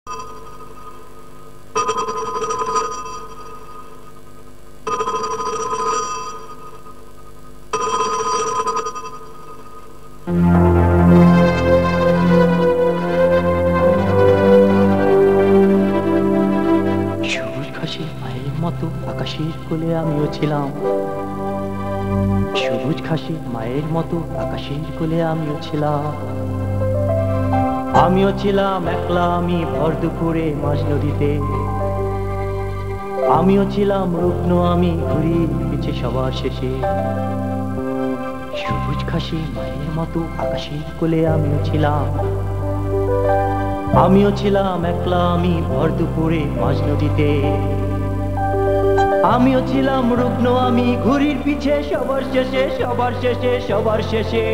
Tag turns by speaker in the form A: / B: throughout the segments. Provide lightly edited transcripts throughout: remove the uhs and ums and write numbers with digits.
A: সবুজ ঘাসে মায়ের মতো আকাশের কোলে আমিও ছিলাম। সবুজ ঘাসে মায়ের মতো আকাশের কোলে আমিও ছিলাম। আমিও ছিলাম একলা আমি ভর দুপুরে মাঝ নদীতে। আমিও ছিলাম রুগ্ন আমি ঘুরি পিছে সবার শেষে। সবুজ ঘাসে মায়ের মতো আকাশের কোলে আমিও ছিলাম। আমিও ছিলাম একলা আমি ভর দুপুরে মাঝ নদীতে। আমিও ছিলাম রুগ্ন আমি ঘুড়ির পিছে সবার শেষে সবার শেষে সবার শেষে।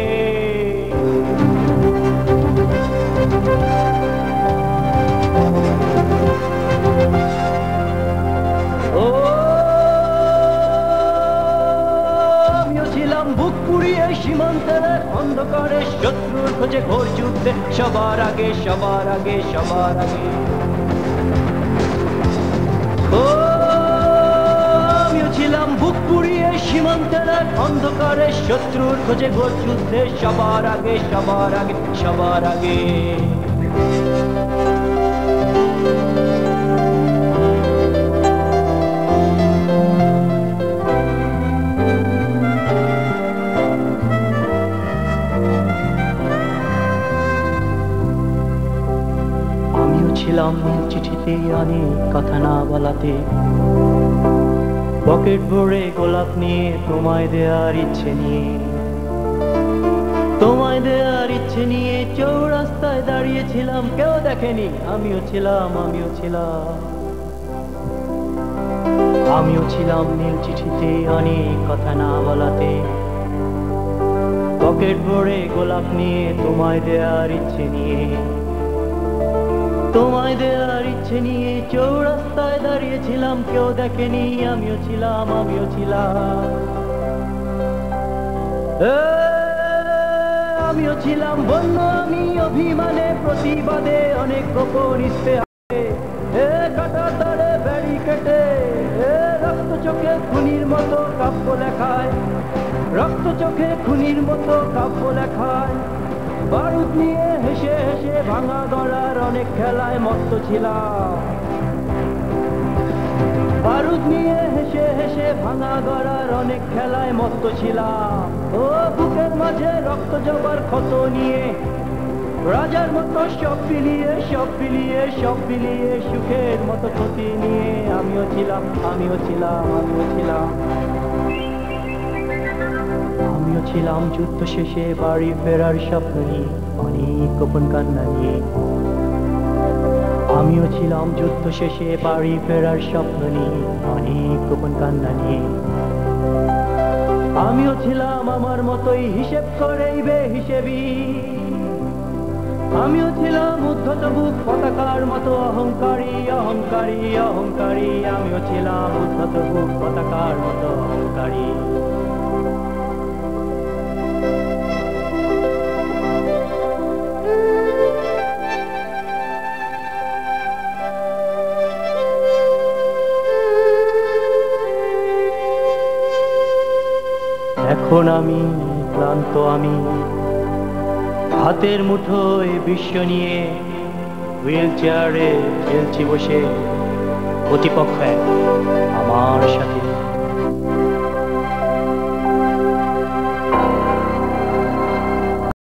A: আমিও ছিলাম বুক পুড়িয়ে সীমান্তের অন্ধকারে শত্রুর খোঁজে ঘোর যুদ্ধে সবার আগে সবার আগে সবার আগে। আমিও ছিলাম বুক পুড়িয়ে সীমান্তের অন্ধকারে শত্রুর খোঁজে ঘোর যুদ্ধে সবার আগে সবার আগে সবার আগে। ছিলাম চিঠিতে অনেক কথা না বলাতে। পকেট ভরে গোলাপ নিয়ে তোমায় দেওয়ার ইচ্ছে নিয়ে। তোমায় দেওয়ার ইচ্ছে নিয়ে চৌরাস্তায় দাঁড়িয়েছিলাম, কেউ দেখেনি আমিও ছিলাম আমিও ছিলাম। আমিও ছিলাম নীল চিঠিতে অনেক কথা না বলাতে। পকেট ভরে গোলাপ নিয়ে তোমায় দেওয়ার ইচ্ছে নিয়ে। তোমায় দেওয়ার ইচ্ছে নিয়ে চৌরাস্তায় দাঁড়িয়েছিলাম, কেউ দেখেনি আমিও ছিলাম আমিও ছিলাম। আমিও ছিলাম বন্য আমি অভিমানে প্রতিবাদে অনেক গোপন ইস্তেহারে। কাটার তারে বেড়ি কেটে রক্ত চোখে খুনির মতো কাব্য লেখায়। রক্ত চোখে খুনির মতো কাব্য লেখায়। বারুদ নিয়ে হেসে হেসে ভাঙা গড়ার অনেক খেলায় মত্ত ছিলাম। বারুদ নিয়ে হেসে হেসে ভাঙা গড়ার অনেক খেলায় মত্ত ছিলাম। ও বুকের মাঝে রক্ত জবার ক্ষত নিয়ে রাজার মতো সব বিলিয়ে সব বিলিয়ে সব বিলিয়ে সুখের মতো ক্ষতি নিয়ে আমিও ছিলাম আমিও ছিলাম আমিও ছিলাম। আমিও ছিলাম যুদ্ধ শেষে বাড়ি ফেরার স্বপ্ন নিয়ে অনেক গোপন কান্না নিয়ে। আমিও ছিলাম যুদ্ধ শেষে বাড়ি ফেরার স্বপ্ন নিয়ে অনেক গোপন কান্না নিয়ে। আমিও ছিলাম আমার মতোই হিসেব করেই বেহিসেবি। আমিও ছিলাম উদ্ধত বুক পতাকার মতো অহংকারী অহংকারী অহংকারী। আমিও ছিলাম উদ্ধত বুক পতাকার মতো অহংকারী। এখন আমি ক্লান্ত আমি হাতের মুঠোয় বিশ্ব নিয়ে হুইল চেয়ারে খেলছি বসে। প্রতিপক্ষ আমার সাথে